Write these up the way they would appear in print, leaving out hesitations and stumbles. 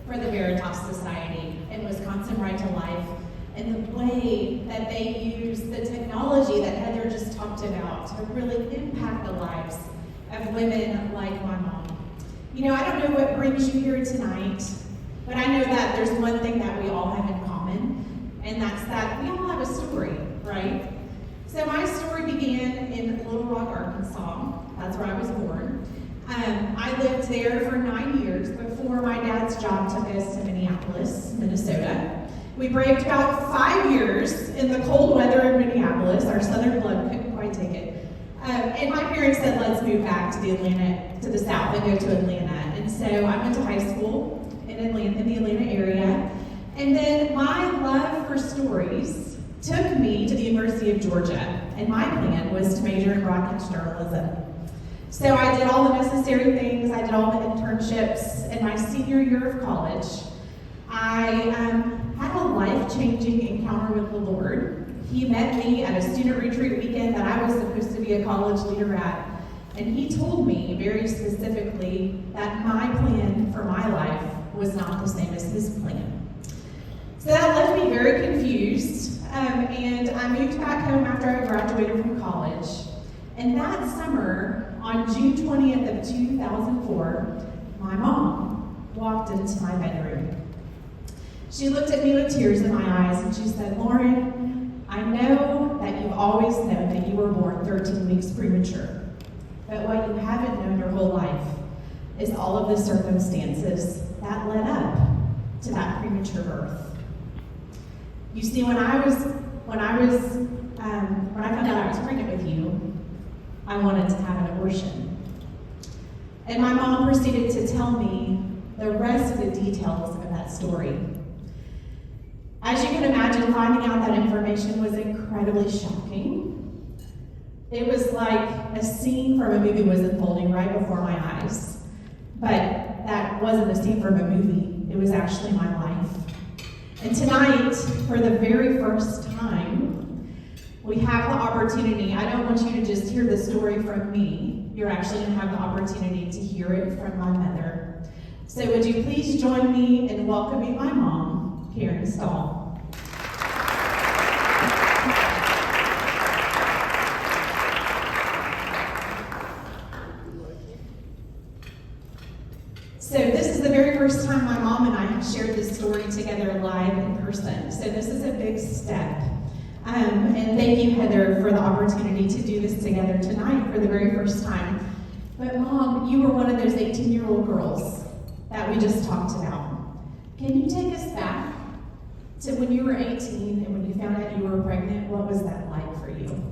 for the Veritas Society and Wisconsin Right to Life, and the way that they use the technology that Heather just talked about to really impact the lives of women like my mom. You know, I don't know what brings you here tonight, but I know that there's one thing that we all have in common, and that's that we all have a story, right? So my story began in Little Rock, Arkansas. That's where I was born. I lived there for 9 years before my dad's job took us to Minneapolis, Minnesota. We braved about 5 years in the cold weather of Minneapolis. Our southern blood couldn't quite take it. And my parents said, let's move back to the south and go to Atlanta. And so I went to high school in the Atlanta area. And then my love for stories took me to the University of Georgia. And my plan was to major in broadcast journalism. So I did all the necessary things. I did all the internships. In my senior year of college, I had a life-changing encounter with the Lord. He met me at a student retreat weekend that I was supposed to be a college leader at. And he told me very specifically that my plan for my life was not the same as his plan. So that left me very confused. And I moved back home after I graduated from college. And that summer, on June 20th of 2004, my mom walked into my bedroom. She looked at me with tears in my eyes and she said, Lauren, I know that you've always known that you were born 13 weeks premature, but what you haven't known your whole life is all of the circumstances that led up to that premature birth. You see, when I found out I was pregnant with you, I wanted to have an abortion. And my mom proceeded to tell me the rest of the details of that story. As you can imagine, finding out that information was incredibly shocking. It was like a scene from a movie was unfolding right before my eyes. But that wasn't a scene from a movie. It was actually my life. And tonight, for the very first time, we have the opportunity. I don't want you to just hear the story from me. You're actually going to have the opportunity to hear it from my mother. So would you please join me in welcoming my mom, Karen Stahl. So this is the very first time my mom and I have shared this story together live in person. So this is a big step. And thank you, Heather, for the opportunity to do this together tonight for the very first time. But Mom, you were one of those 18-year-old girls that we just talked about. Can you take us back to when you were 18 and when you found out you were pregnant? What was that like for you?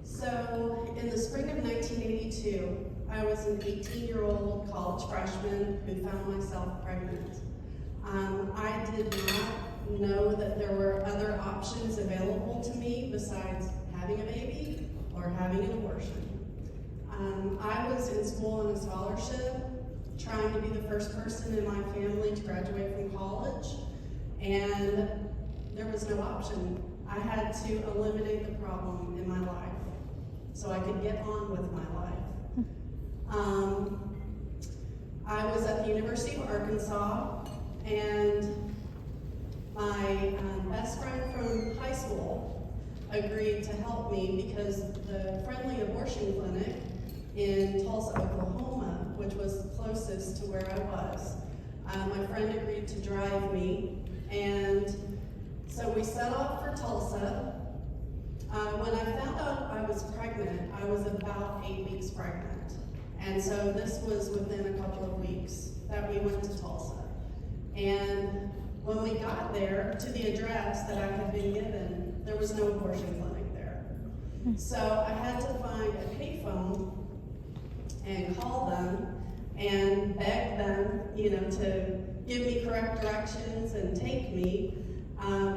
So, in the spring of 1982, I was an 18-year-old college freshman who found myself pregnant. I did not know that there were other options available to me besides having a baby or having an abortion. I was in school on a scholarship, trying to be the first person in my family to graduate from college, and there was no option. I had to eliminate the problem in my life so I could get on with my life. I was at the University of Arkansas, and my best friend from high school agreed to help me because the Friendly Abortion Clinic in Tulsa, Oklahoma, which was closest to where I was, my friend agreed to drive me, and so we set off for Tulsa. When I found out I was pregnant, I was about 8 weeks pregnant. And so this was within a couple of weeks that we went to Tulsa. And when we got there to the address that I had been given, there was no abortion clinic there. So I had to find a payphone and call them and beg them, to give me correct directions and take me,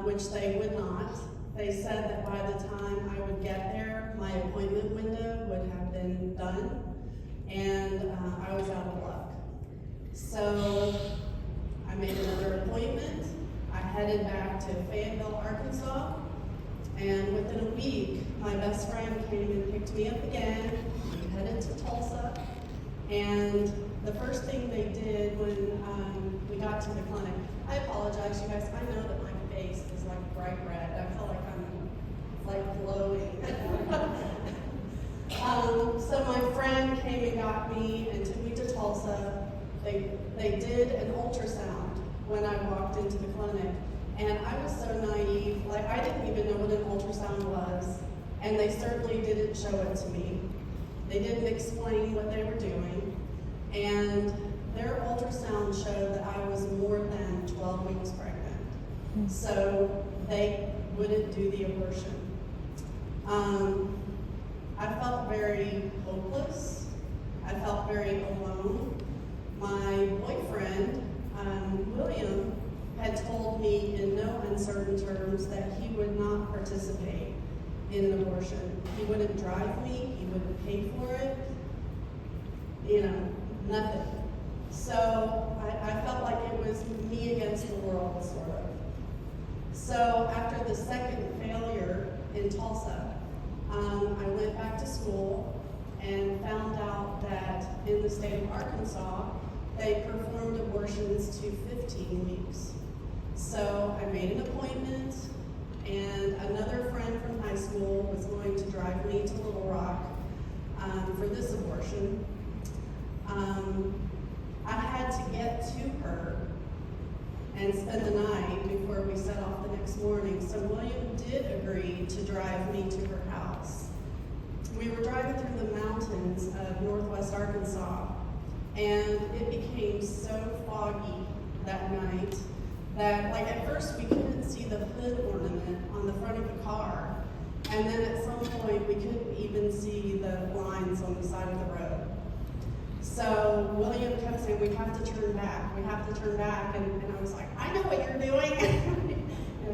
which they would not. They said that by the time I would get there, my appointment window would have been done, and I was out of luck. So I made another appointment. I headed back to Fayetteville, Arkansas, and within a week, my best friend came and picked me up again. We headed to Tulsa, and the first thing they did when we got to the clinic, I apologize, you guys, I know that my face is like bright red. I feel like I'm like glowing. So my friend came and got me and took me to Tulsa. They did an ultrasound when I walked into the clinic. And I was so naive, like I didn't even know what an ultrasound was. And they certainly didn't show it to me. They didn't explain what they were doing. And their ultrasound showed that I was more than 12 weeks pregnant. So they wouldn't do the abortion. I felt very hopeless. I felt very alone. My boyfriend, William, had told me in no uncertain terms that he would not participate in an abortion. He wouldn't drive me, he wouldn't pay for it, nothing. So I felt like it was me against the world, sort of. So after the second failure in Tulsa, I went back to school and found out that in the state of Arkansas, they performed abortions to 15 weeks. So I made an appointment, and another friend from high school was going to drive me to Little Rock for this abortion. I had to get to her and spend the night before we set off the next morning. So William did agree to drive me to her house. We were driving through the mountains of northwest Arkansas, and it became so foggy that night that, like, at first we couldn't see the hood ornament on the front of the car, and then at some point we couldn't even see the lines on the side of the road. So William kept saying, we have to turn back, we have to turn back, and I was like, I know what you're doing,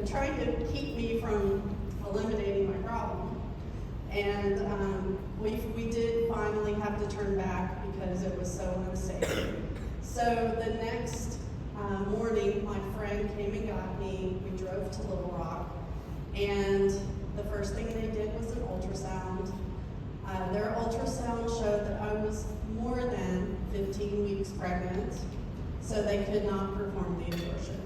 trying to keep me from eliminating my problem. And we did finally have to turn back because it was so unsafe. So the next morning, my friend came and got me. We drove to Little Rock, and the first thing they did was an ultrasound. Their ultrasound showed that I was more than 15 weeks pregnant, so they could not perform the abortion.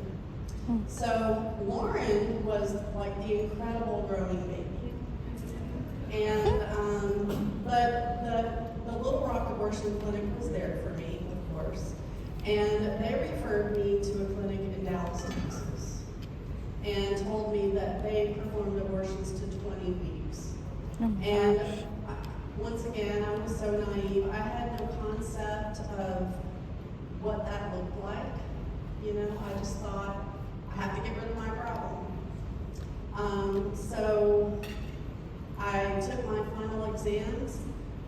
So Lauren was like the incredible growing baby. And but the Little Rock Abortion Clinic was there for me, of course. And they referred me to a clinic in Dallas, Texas, and told me that they performed abortions to 20 weeks. And once again, I was so naive. I had no concept of what that looked like. I just thought, I have to get rid of my problem. So I took my final exams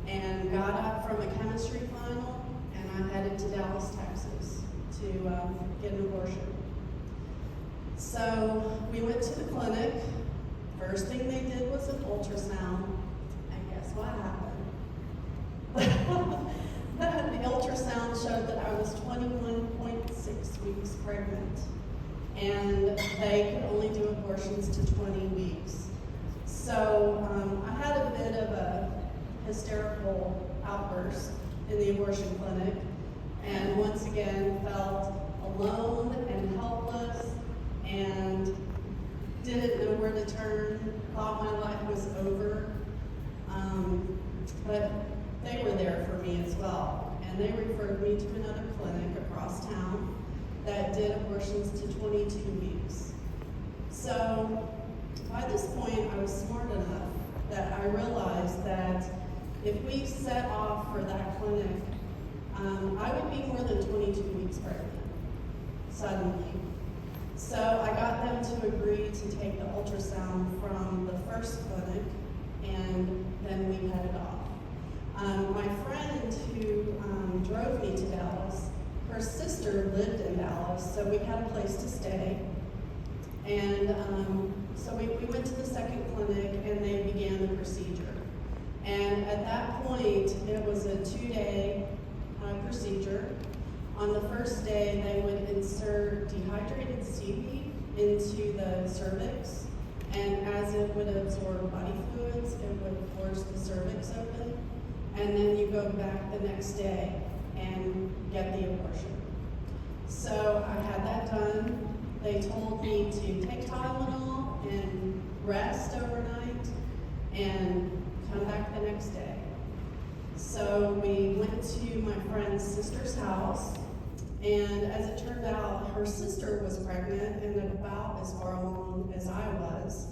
and got up from a chemistry final, and I headed to Dallas, Texas to get an abortion. So we went to the clinic. First thing they did was an ultrasound, and guess what happened? The ultrasound showed that I was 21.6 weeks pregnant, and they could only do abortions to 20 weeks. So I had a bit of a hysterical outburst in the abortion clinic, and once again felt alone and helpless and didn't know where to turn, thought my life was over. But they were there for me as well, and they referred me to another clinic across town that did abortions to 22 weeks. So by this point, I was smart enough that I realized that if we set off for that clinic, I would be more than 22 weeks pregnant, suddenly. So I got them to agree to take the ultrasound from the first clinic, and then we headed off. My friend who drove me to Dallas, her sister lived in Dallas, so we had a place to stay. And so we went to the second clinic, and they began the procedure. And at that point, it was a 2-day procedure. On the first day, they would insert dehydrated seaweed into the cervix, and as it would absorb body fluids, it would force the cervix open. And then you go back the next day and get the abortion. So I had that done. They told me to take Tylenol and rest overnight and come back the next day. So we went to my friend's sister's house, and as it turned out, her sister was pregnant and about as far along as I was.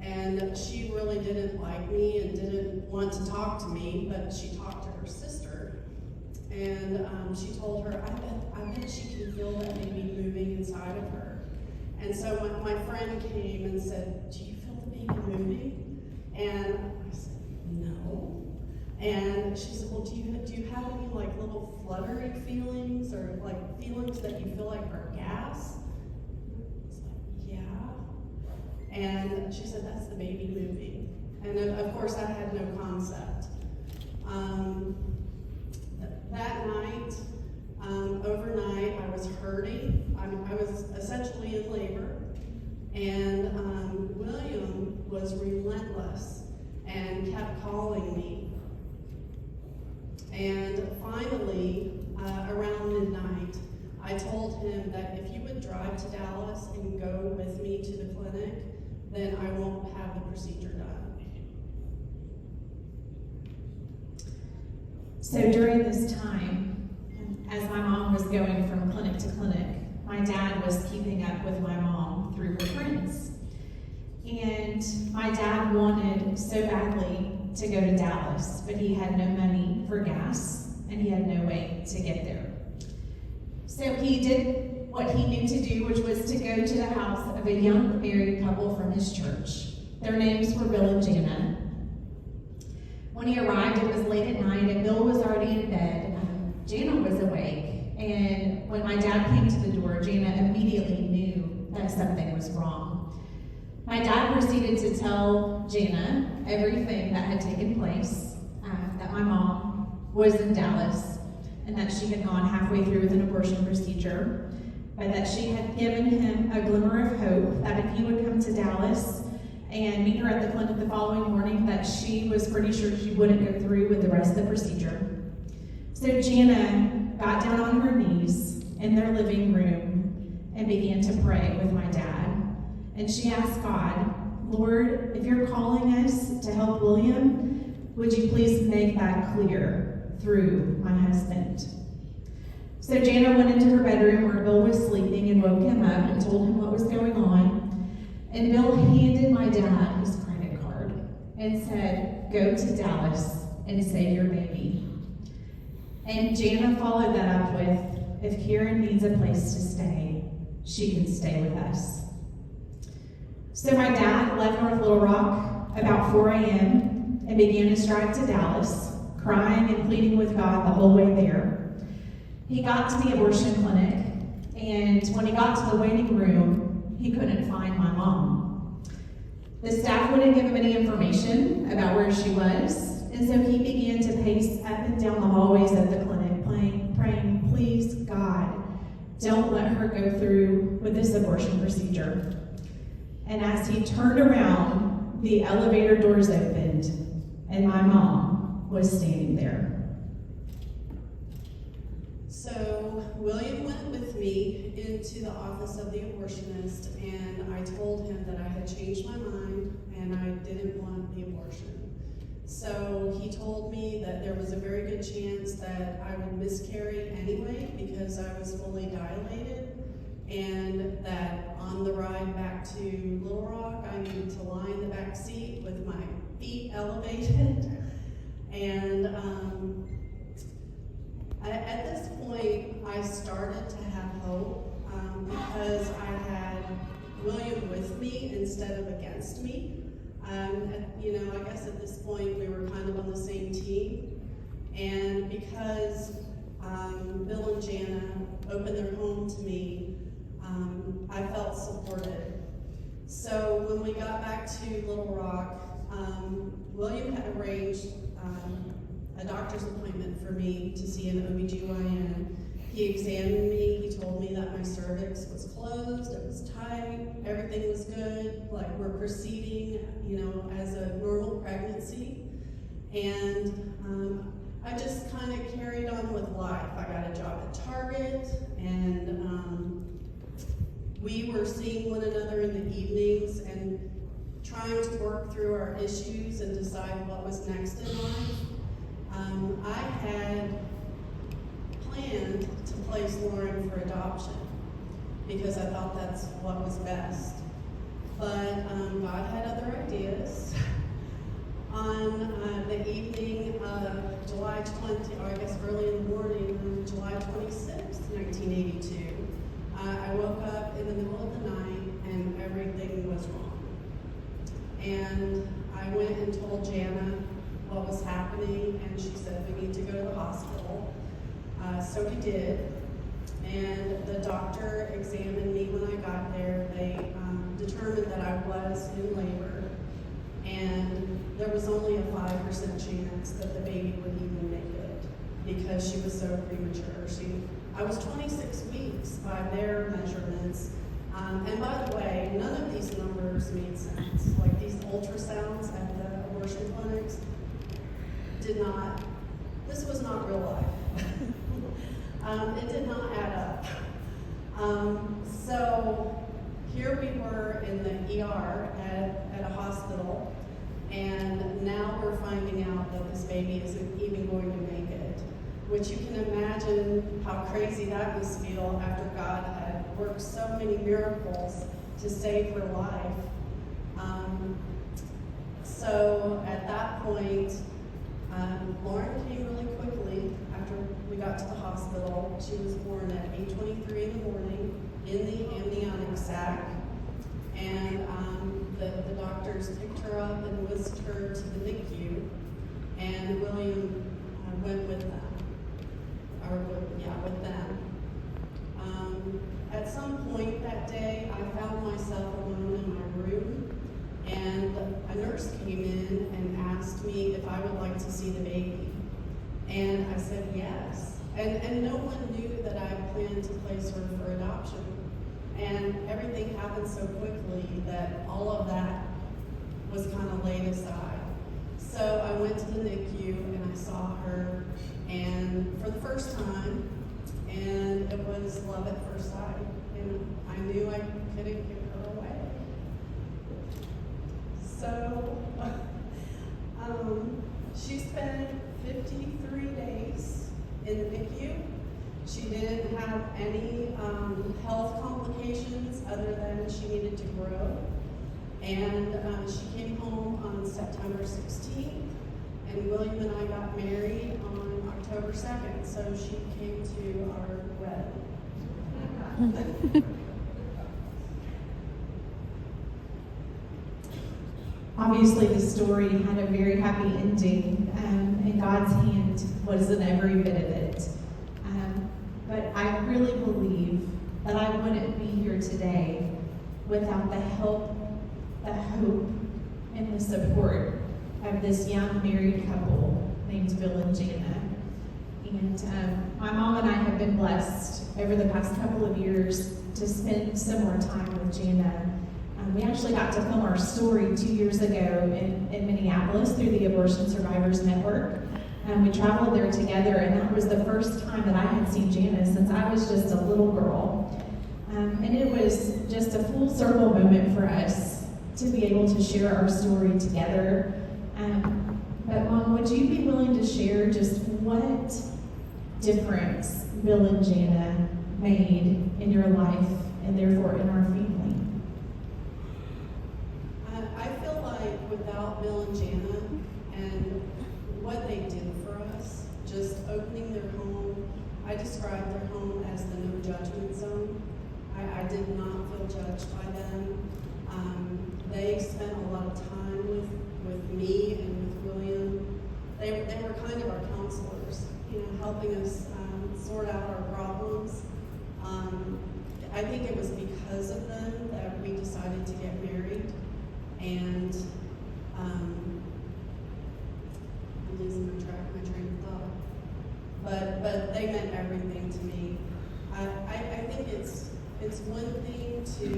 And she really didn't like me and didn't want to talk to me, but she talked to her sister. And she told her, I bet she can feel that baby moving inside of her. And so my friend came and said, do you feel the baby moving? And I said, no. And she said, well, do you have any like little fluttery feelings or like feelings that you feel like are gas? I was like, yeah. And she said, that's the baby moving. And of course I had no concept. That night, overnight, I was hurting. I was essentially in labor. And William was relentless and kept calling me. And finally, around midnight, I told him that if you would drive to Dallas and go with me to the clinic, then I won't have the procedure done. So during this time, as my mom was going from clinic to clinic, my dad was keeping up with my mom through her friends. And my dad wanted so badly to go to Dallas, but he had no money for gas, and he had no way to get there. So he did what he knew to do, which was to go to the house of a young married couple from his church. Their names were Bill and Jana. When he arrived, it was late at night, and Bill was already in bed. Jana was awake, and when my dad came to the door, Jana immediately knew that something was wrong. My dad proceeded to tell Jana everything that had taken place, that my mom was in Dallas, and that she had gone halfway through with an abortion procedure, but that she had given him a glimmer of hope that if he would come to Dallas and meet her at the clinic the following morning, that she was pretty sure she wouldn't go through with the rest of the procedure. So Jana got down on her knees in their living room and began to pray with my dad. And she asked God, Lord, if you're calling us to help William, would you please make that clear through my husband? So Jana went into her bedroom where Bill was sleeping and woke him up and told him what was going on. And Bill handed my dad his credit card and said, go to Dallas and save your baby. And Jana followed that up with, if Karen needs a place to stay, she can stay with us. So my dad left North Little Rock about 4 a.m. and began his drive to Dallas, crying and pleading with God the whole way there. He got to the abortion clinic, and when he got to the waiting room, he couldn't find my mom. The staff wouldn't give him any information about where she was, and so he began to pace up and down the hallways of the clinic, praying, please, God, don't let her go through with this abortion procedure. And as he turned around, the elevator doors opened, and my mom was standing there. So William went with me into the office of the abortionist, and I told him that I had changed my mind and I didn't want the abortion. So he told me that there was a very good chance that I would miscarry anyway because I was fully dilated, and that on the ride back to Little Rock, I needed to lie in the back seat with my feet elevated. And at this point, I started to have hope because I had William with me instead of against me. I guess at this point we were kind of on the same team. And because Bill and Jana opened their home to me, I felt supported. So when we got back to Little Rock, William had arranged a doctor's appointment for me to see an OBGYN. He examined me, he told me that my cervix was closed, it was tight, everything was good, like we're proceeding, as a normal pregnancy. And I just kind of carried on on with life. I got a job at Target, and we were seeing one another in the evenings and trying to work through our issues and decide what was next in life. I had planned to place Lauren for adoption because I thought that's what was best. But God had other ideas. On the evening of July 20, or I guess early in the morning, on July 26, 1982, I woke up in the middle of the night and everything was wrong. And I went and told Jana what was happening, and she said, we need to go to the hospital. So we did, and the doctor examined me when I got there. They determined that I was in labor, and there was only a 5% chance that the baby would even make it because she was so premature. I was 26 weeks by their measurements. And by the way, none of these numbers made sense. Like these ultrasounds at the abortion clinics this was not real life. It did not add up. So here we were in the ER at a hospital, and now we're finding out that this baby isn't even going to make it, which you can imagine how crazy that must feel after God had worked so many miracles to save her life. So at that point, Lauren came really quickly after we got to the hospital. She was born at 8:23 in the morning in the amniotic sac, and the doctors picked her up and whisked her to the NICU, and William went with them, with them. At some point that day, I found myself alone in my room, and a nurse came in and asked me if I would like to see the baby. And I said yes. And no one knew that I planned to place her for adoption. And everything happened so quickly that all of that was kind of laid aside. So I went to the NICU and I saw her, and for the first time, and it was love at first sight. And I knew I couldn't give her away. So she spent 53 days in the NICU. She didn't have any health complications other than she needed to grow. And she came home on September 16th, and William and I got married on October 2nd, so she came to our wedding. Obviously, the story had a very happy ending, and God's hand was in every bit of it. But I really believe that I wouldn't be here today without the help, the hope, and the support of this young married couple named Bill and Jana. And my mom and I have been blessed over the past couple of years to spend some more time with Jana. We actually got to film our story 2 years ago in Minneapolis through the Abortion Survivors Network. We traveled there together, and that was the first time that I had seen Jana since I was just a little girl. And it was just a full circle moment for us to be able to share our story together. But Mom, would you be willing to share just what difference Bill and Jana made in your life and therefore in our family? I feel like without Bill and Jana and what they did for us, just opening their home, I described their home as the no judgment zone. I did not feel judged by them. They spent a lot of time with me and with William. They were kind of our counselors, helping us sort out our problems. I think it was because of them that we decided to get married. And I'm losing my train of thought. But they meant everything to me. I think it's one thing to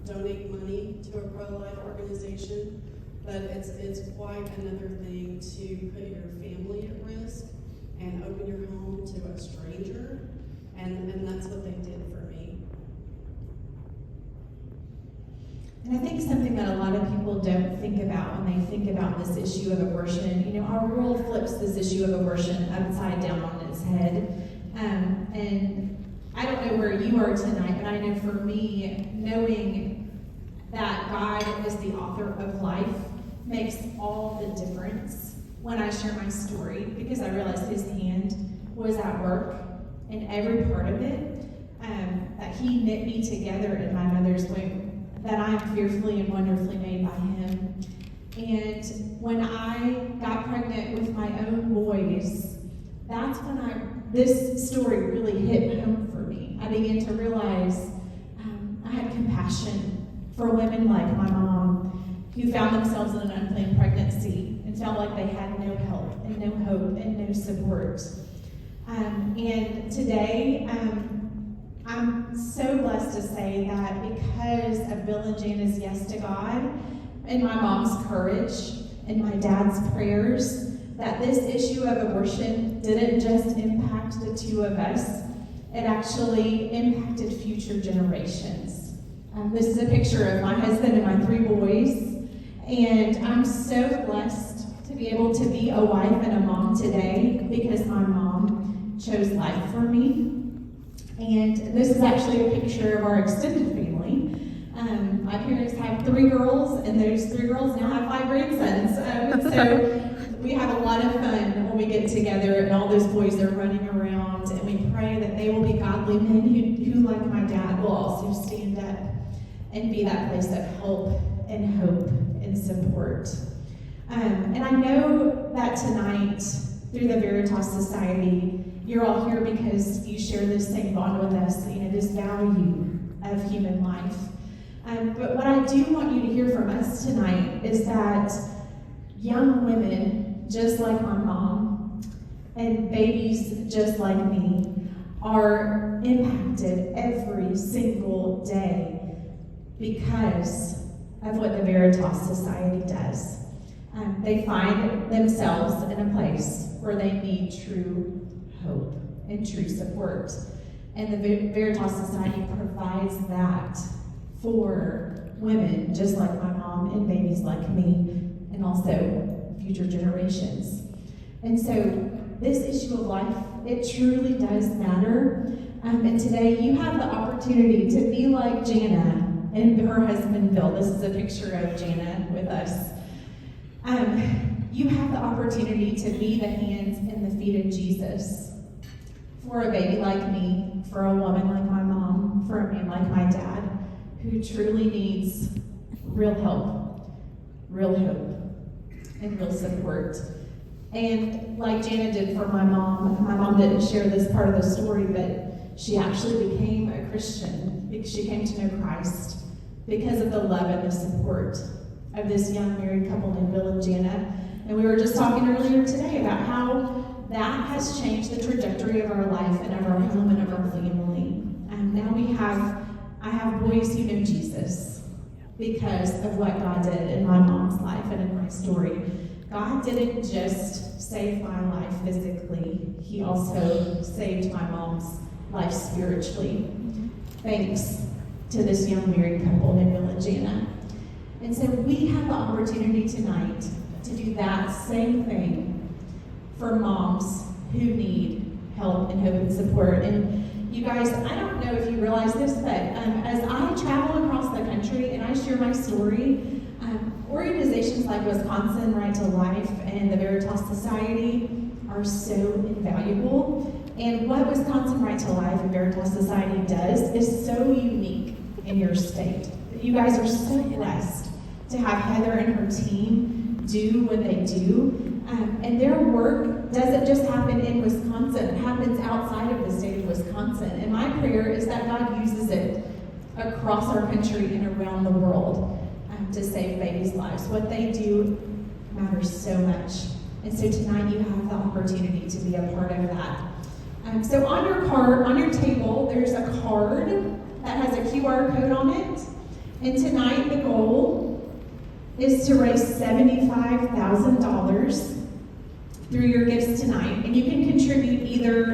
donate money to a pro-life organization, but it's quite another thing to put your family at risk and open your home to a stranger, and that's what they did for me. And I think something that a lot of people don't think about when they think about this issue of abortion, you know, our world flips this issue of abortion upside down on its head. And I don't know where you are tonight, but I know for me, knowing that God is the author of life makes all the difference when I share my story, because I realize his hand was at work in every part of it, that he knit me together in my mother's womb, that I am fearfully and wonderfully made by him. And when I got pregnant with my own boys, that's when this story really hit home for me. I began to realize I had compassion for women like my mom who found themselves in an unplanned pregnancy and felt like they had no help and no hope and no support. And today, I'm so blessed to say that because of Bill and Jana's yes to God and my mom's courage and my dad's prayers, that this issue of abortion didn't just impact the two of us, it actually impacted future generations. This is a picture of my husband and my 3 boys, and I'm so blessed to be able to be a wife and a mom today because my mom chose life for me. And this is actually a picture of our extended family. My parents have 3 girls, and those 3 girls now have 5 grandsons. So we have a lot of fun when we get together, and all those boys are running around, and we pray that they will be godly men who like my dad, will also stand up and be that place of help and hope and support. And I know that tonight, through the Veritas Society, you're all here because you share this same bond with us, you know, this value of human life. But what I do want you to hear from us tonight is that young women, just like my mom, and babies just like me, are impacted every single day because of what the Veritas Society does. They find themselves in a place where they need true hope and true support. And the Veritas Society provides that for women just like my mom and babies like me, and also future generations. And so this issue of life, it truly does matter. And today you have the opportunity to be like Jana and her husband Bill. This is a picture of Jana with us. You have the opportunity to be the hands and the feet of Jesus for a baby like me, for a woman like my mom, for a man like my dad, who truly needs real help, real hope, and real support. And like Jana did for my mom didn't share this part of the story, but she actually became a Christian because she came to know Christ because of the love and the support of this young married couple named Bill and Jana. And we were just talking earlier today about how that has changed the trajectory of our life and of our home and of our family. And now I have boys who know Jesus because of what God did in my mom's life and in my story. God didn't just save my life physically, he also saved my mom's life spiritually. Thanks to this young married couple named Bill and Jana. And so we have the opportunity tonight to do that same thing for moms who need help and hope and support. And you guys, I don't know if you realize this, but as I travel across the country and I share my story, organizations like Wisconsin Right to Life and the Veritas Society are so invaluable. And what Wisconsin Right to Life and Veritas Society does is so unique in your state. You guys are so blessed to have Heather and her team do what they do. And their work doesn't just happen in Wisconsin, it happens outside of the state of Wisconsin. And my prayer is that God uses it across our country and around the world to save babies' lives. What they do matters so much. And so tonight you have the opportunity to be a part of that. So on your table, there's a card that has a QR code on it. And tonight the goal is to raise $75,000 through your gifts tonight. And you can contribute either